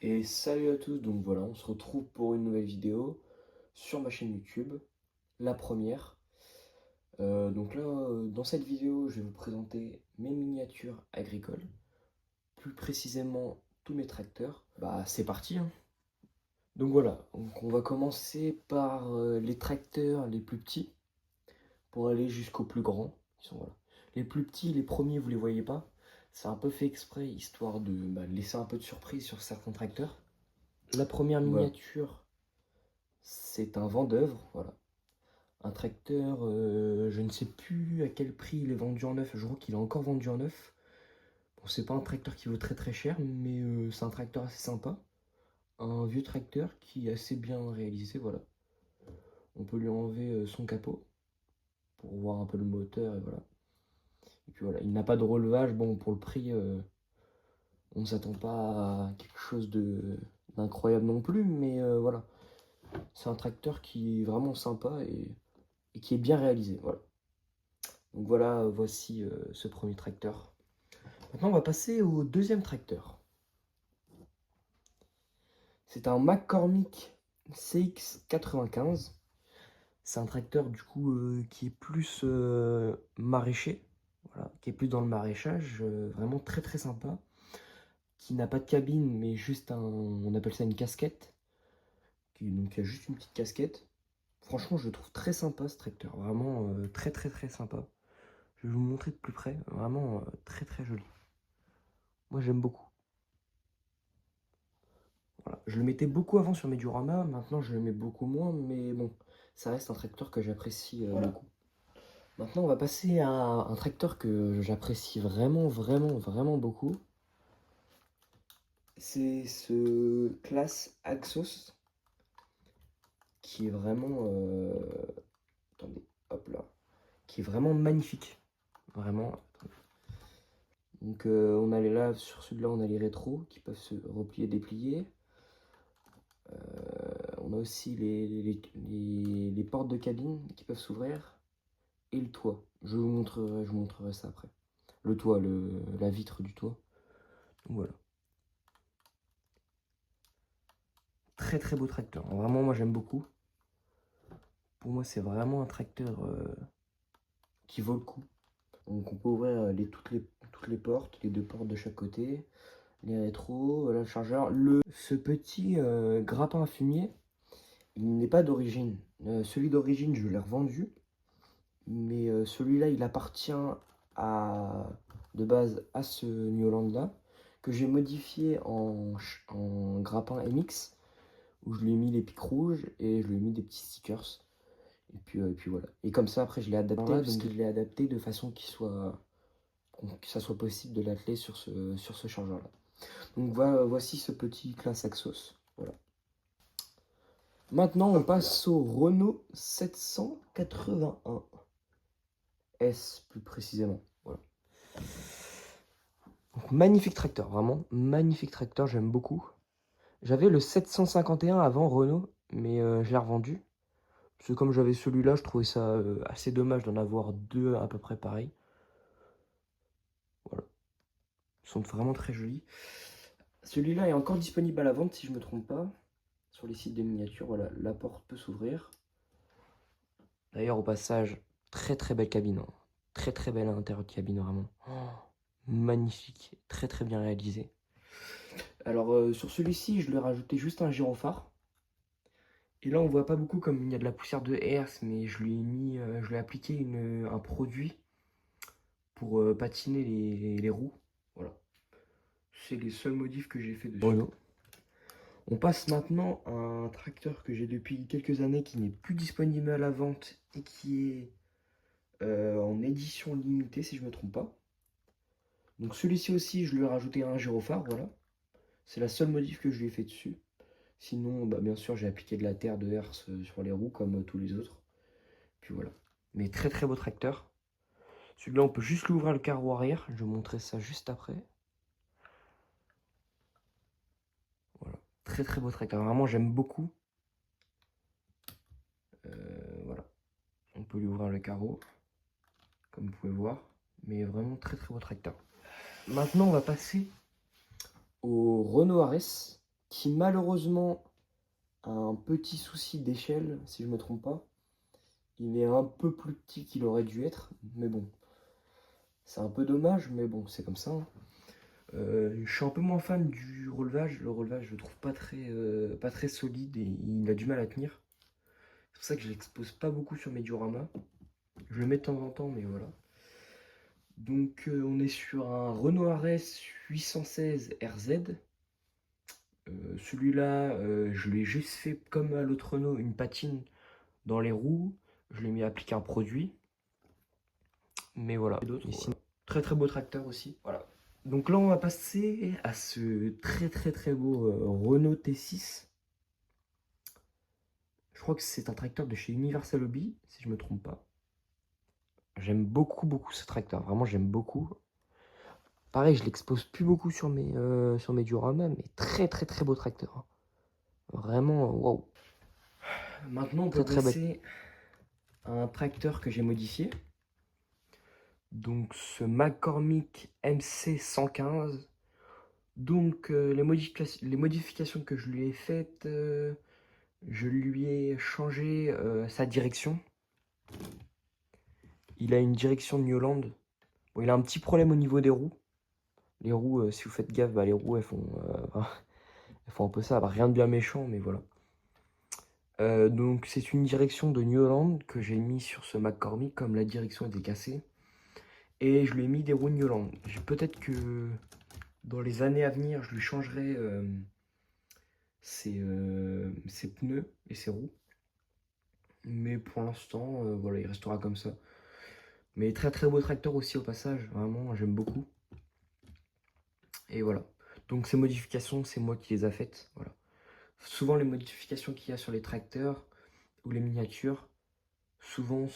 Et salut à tous, donc voilà, on se retrouve pour une nouvelle vidéo sur ma chaîne YouTube, la première. Donc là, dans cette vidéo, je vais vous présenter mes miniatures agricoles, plus précisément tous mes tracteurs. Bah c'est parti, hein. Donc voilà, donc on va commencer par les tracteurs les plus petits, pour aller jusqu'aux plus grands. Voilà. Les plus petits, les premiers, vous les voyez pas. C'est un peu fait exprès, histoire de laisser un peu de surprise sur certains tracteurs. La première miniature, c'est un Vendeuvre, voilà. Un tracteur, je ne sais plus à quel prix il est vendu en neuf, je crois qu'il est encore vendu en neuf. Bon, c'est pas un tracteur qui vaut très très cher, mais c'est un tracteur assez sympa. Un vieux tracteur qui est assez bien réalisé, voilà. On peut lui enlever son capot pour voir un peu le moteur et voilà. Et puis voilà, il n'a pas de relevage, bon pour le prix, on ne s'attend pas à quelque chose d'incroyable non plus, mais voilà. C'est un tracteur qui est vraiment sympa et qui est bien réalisé, voilà. Donc voilà, voici ce premier tracteur. Maintenant, on va passer au deuxième tracteur. C'est un McCormick CX95. C'est un tracteur du coup qui est plus maraîcher, voilà, qui est plus dans le maraîchage, vraiment très très sympa, qui n'a pas de cabine mais juste on appelle ça une casquette, donc il y a juste une petite casquette. Franchement, je le trouve très sympa ce tracteur, vraiment très très très sympa. Je vais vous montrer de plus près, vraiment très très joli. Moi j'aime beaucoup. Voilà. Je le mettais beaucoup avant sur mes dioramas, maintenant je le mets beaucoup moins, mais bon, ça reste un tracteur que j'apprécie beaucoup. Maintenant, on va passer à un tracteur que j'apprécie vraiment, vraiment, vraiment beaucoup. C'est ce classe Axos qui est vraiment, attendez, hop là, qui est vraiment magnifique, vraiment. Donc, on a là, sur celui-là, on a les rétros qui peuvent se replier, déplier. On a aussi les portes de cabine qui peuvent s'ouvrir et le toit. Je vous montrerai ça après. Le toit, la vitre du toit. Donc voilà. Très très beau tracteur. Vraiment, moi j'aime beaucoup. Pour moi, c'est vraiment un tracteur qui vaut le coup. Donc on peut ouvrir toutes les portes, les deux portes de chaque côté, les rétros, le chargeur. Ce petit grappin à fumier, il n'est pas d'origine. Celui d'origine, je l'ai revendu. Mais celui-là, il appartient de base à ce New Holland là, que j'ai modifié en grappin MX, où je lui ai mis les pics rouges et je lui ai mis des petits stickers. Et puis voilà. Et comme ça, après, je l'ai adapté, je l'ai adapté de façon que ça soit possible de l'atteler sur ce chargeur-là. Donc voilà, voici ce petit classe Axos. Voilà. Maintenant, on passe au Renault 781 S, plus précisément. Voilà. Donc, magnifique tracteur, vraiment magnifique tracteur, j'aime beaucoup. J'avais le 751 avant Renault, mais je l'ai revendu. Parce que comme j'avais celui-là, je trouvais ça assez dommage d'en avoir deux à peu près pareils. Voilà. Ils sont vraiment très jolis. Celui-là est encore disponible à la vente, si je ne me trompe pas, sur les sites de miniatures. Voilà, la porte peut s'ouvrir. D'ailleurs, au passage, très très belle cabine, hein. Très très belle à l'intérieur de cabine, vraiment. Oh, magnifique, très très bien réalisé. Alors, sur celui-ci, je lui ai rajouté juste un gyrophare. Et là, on voit pas beaucoup comme il y a de la poussière de herse, mais je lui ai mis, je lui ai appliqué un produit pour patiner les roues. Voilà. C'est les seuls modifs que j'ai fait dessus. Renault. On passe maintenant à un tracteur que j'ai depuis quelques années qui n'est plus disponible à la vente et qui est en édition limitée, si je me trompe pas. Donc celui-ci aussi, je lui ai rajouté un gyrophare, voilà. C'est la seule modif que je lui ai fait dessus. Sinon, bah, bien sûr, j'ai appliqué de la terre de herse sur les roues comme tous les autres. Puis voilà. Mais très très beau tracteur. Celui-là, on peut juste l'ouvrir le carreau arrière. Je vais vous montrer ça juste après. Voilà. Très très beau tracteur. Vraiment, j'aime beaucoup. Voilà. On peut lui ouvrir le carreau, comme vous pouvez voir. Mais vraiment très très beau tracteur. Maintenant, on va passer au Renault Ares. qui malheureusement a un petit souci d'échelle, si je me trompe pas. Il est un peu plus petit qu'il aurait dû être, mais bon, c'est un peu dommage, mais bon, c'est comme ça, hein. Je suis un peu moins fan du relevage. Le relevage, je le trouve pas très solide et il a du mal à tenir. C'est pour ça que je l'expose pas beaucoup sur mes dioramas. Je le mets de temps en temps, mais voilà. Donc on est sur un Renault Ares 816 RZ. Celui-là, je l'ai juste fait comme à l'autre Renault, une patine dans les roues. Je l'ai mis à appliquer un produit. Mais voilà. Ici, très très beau tracteur aussi. Voilà. Donc là, on va passer à ce très beau Renault T6. Je crois que c'est un tracteur de chez Universal Hobby, si je me trompe pas. J'aime beaucoup ce tracteur. Vraiment, j'aime beaucoup. Pareil, je l'expose plus beaucoup sur mes dioramas, mais très beau tracteur, hein. Vraiment, waouh. Maintenant, on peut passer à un tracteur que j'ai modifié. Donc, ce McCormick MC115. Donc, les modifications que je lui ai faites, je lui ai changé sa direction. Il a une direction New Holland. Bon, il a un petit problème au niveau des roues. Les roues, si vous faites gaffe, bah, les roues, elles font un peu ça. Bah, rien de bien méchant, mais voilà. Donc, c'est une direction de New Holland que j'ai mis sur ce McCormick, comme la direction était cassée. Et je lui ai mis des roues New Holland. Peut-être que dans les années à venir, je lui changerai ses pneus et ses roues. Mais pour l'instant, voilà, il restera comme ça. Mais très beau tracteur aussi au passage. Vraiment, j'aime beaucoup. Et voilà. Donc ces modifications, c'est moi qui les ai faites. Voilà. Souvent, les modifications qu'il y a sur les tracteurs ou les miniatures, souvent,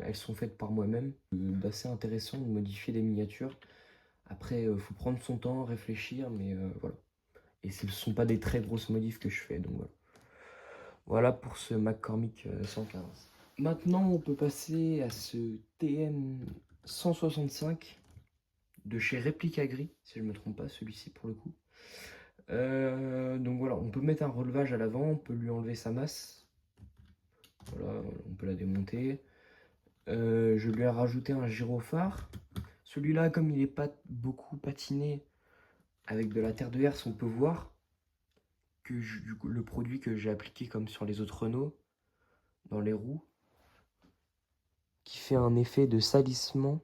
elles sont faites par moi-même. D'assez intéressant de modifier des miniatures. Après, il faut prendre son temps, réfléchir, mais voilà. Et ce ne sont pas des très grosses modifs que je fais, donc voilà. Voilà pour ce McCormick 115. Maintenant, on peut passer à ce TM 165 de chez Replica Gris, si je ne me trompe pas, celui-ci pour le coup. Donc voilà, on peut mettre un relevage à l'avant, on peut lui enlever sa masse. Voilà, on peut la démonter. Je lui ai rajouté un gyrophare. Celui-là, comme il n'est pas beaucoup patiné avec de la terre de herse, on peut voir que du coup, le produit que j'ai appliqué comme sur les autres Renault, dans les roues, qui fait un effet de salissement.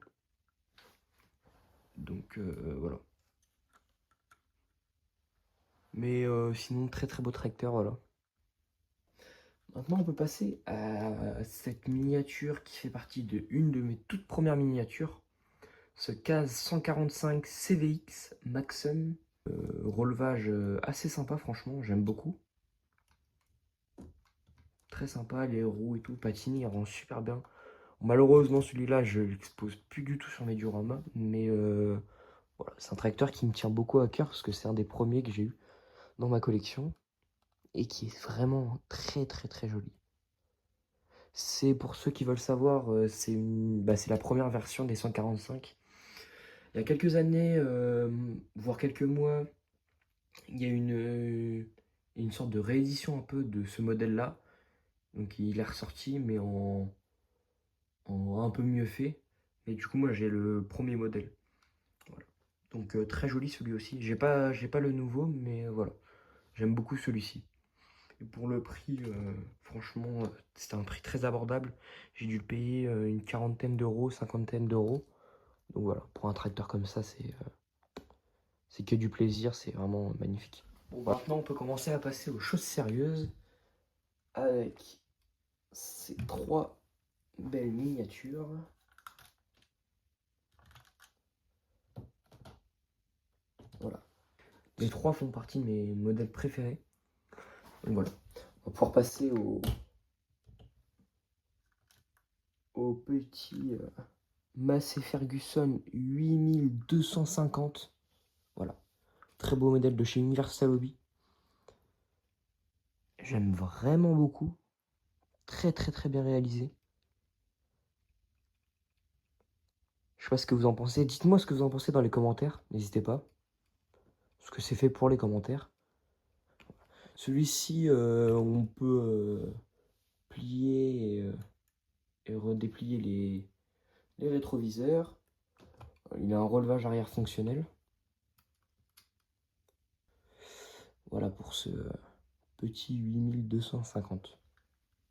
Donc voilà. Mais sinon, très beau tracteur, voilà. Maintenant, on peut passer à cette miniature qui fait partie de une de mes toutes premières miniatures. Ce CAZ 145 CVX Maxim. Relevage assez sympa, franchement, j'aime beaucoup. Très sympa, les roues et tout, patine, il rend super bien. Malheureusement, celui-là, je l'expose plus du tout sur mes dioramas. Mais voilà, c'est un tracteur qui me tient beaucoup à cœur parce que c'est un des premiers que j'ai eu dans ma collection. Et qui est vraiment très joli. C'est pour ceux qui veulent savoir, c'est la première version des 145. Il y a quelques années, voire quelques mois, il y a une sorte de réédition un peu de ce modèle-là. Donc il est ressorti, mais en un peu mieux fait. Et du coup, moi j'ai le premier modèle. Voilà. Donc très joli celui aussi. J'ai pas le nouveau, mais voilà. J'aime beaucoup celui-ci. Et pour le prix, franchement, c'était un prix très abordable. J'ai dû le payer une quarantaine d'euros, cinquantaine d'euros. Donc voilà, pour un tracteur comme ça, c'est que du plaisir, c'est vraiment magnifique. Bon, maintenant, on peut commencer à passer aux choses sérieuses avec ces trois belles miniatures. Voilà. Les trois font partie de mes modèles préférés. Donc voilà, on va pouvoir passer au petit Massey Ferguson 8250. Voilà. Très beau modèle de chez Universal Hobby. J'aime vraiment beaucoup. Très bien réalisé. Je sais pas ce que vous en pensez. Dites-moi ce que vous en pensez dans les commentaires. N'hésitez pas. Parce que c'est fait pour les commentaires. Celui-ci, on peut plier et redéplier les rétroviseurs. Il a un relevage arrière fonctionnel. Voilà pour ce petit 8250.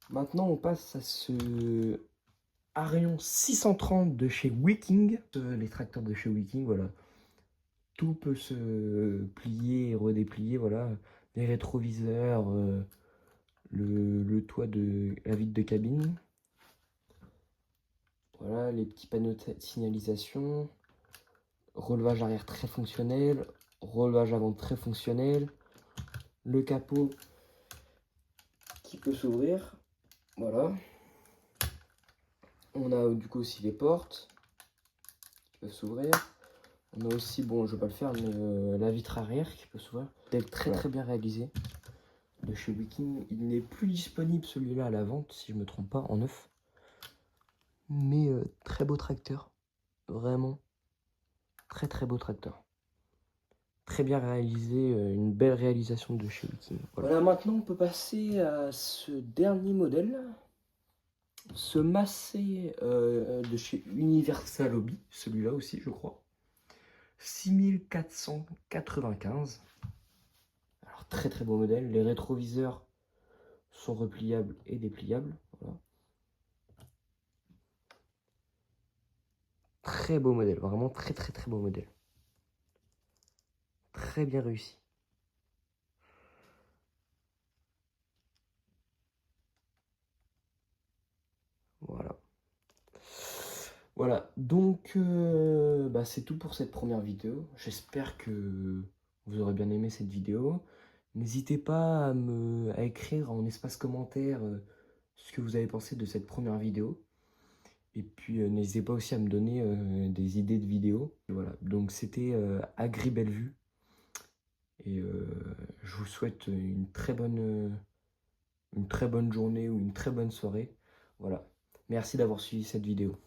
Maintenant, on passe à ce Arion 630 de chez Wiking. Les tracteurs de chez Wiking, voilà. Tout peut se plier et redéplier, voilà. Les rétroviseurs, le toit de la vitre de cabine. Voilà, les petits panneaux de signalisation. Relevage arrière très fonctionnel. Relevage avant très fonctionnel. Le capot qui peut s'ouvrir. Voilà. On a du coup aussi les portes qui peuvent s'ouvrir. On a aussi, bon, je vais pas le faire, mais la vitre arrière qui peut s'ouvrir. Modèle très bien réalisé de chez Wiking. Il n'est plus disponible celui-là à la vente, si je me trompe pas, en neuf. Mais très beau tracteur. Vraiment. Très beau tracteur. Très bien réalisé, une belle réalisation de chez Wiking. Voilà, maintenant on peut passer à ce dernier modèle. Ce Massey de chez Universal Hobby, celui-là aussi je crois. 6495. Alors très beau modèle. Les rétroviseurs sont repliables et dépliables. Voilà. Très beau modèle, vraiment très beau modèle. Très bien réussi. Voilà. Voilà, donc c'est tout pour cette première vidéo. J'espère que vous aurez bien aimé cette vidéo. N'hésitez pas à écrire en espace commentaire ce que vous avez pensé de cette première vidéo. Et puis n'hésitez pas aussi à me donner des idées de vidéos. Voilà, donc c'était Agri Bellevue. Et je vous souhaite une très bonne journée ou une très bonne soirée. Voilà, merci d'avoir suivi cette vidéo.